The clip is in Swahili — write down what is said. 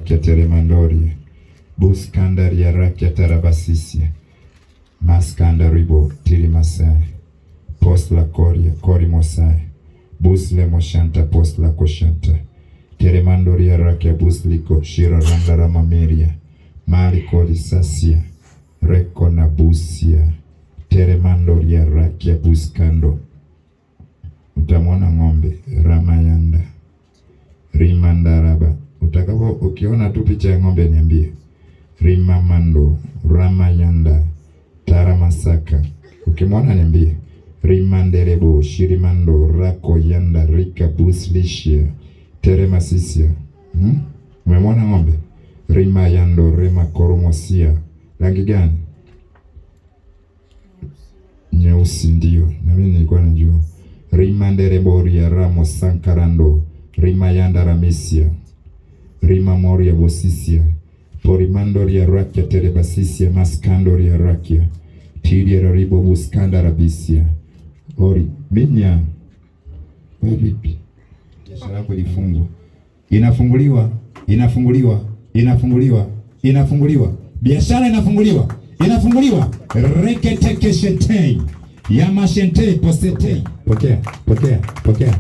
rakia teremandori. Buskandari ya rakia tarabasisia. Maskandaribo tirimasai. Post la koria, kori mosai. Busle moshanta post la koshanta. Teremandori ya rakia busliko shira randara mameria. Mali kori sasia. Reko na busia. Teremandori ya rakia buskando. Utamwona ng'ombe Ramayanda Rimandaraba. Utakapo ukiona tu picha ya ng'ombe niambie. Rimamando Ramayanda Taramasaka. Ukimwona niambie. Rimanderebo Shirimando Rako Yanda Rika Buslishia Teremasisia. Umemwona ng'ombe? Rimayando Rema Koromosia. Rangi gani? Nyeusi. Ndio na mimi nilikuwa najua. Rimandereboria Ramo Sankarando Rimayanda Ramisia Rimamoria Bosisia Porimandoria Rakia Terebasisia Maskandoria Rakia Tidia Ribo Buskanda Rabisia Ori Minya. Vipi? Biashara yako ilifungwa. Inafunguliwa. Biashara inafunguliwa. Rekete keshete Yamashente posete. Pokea.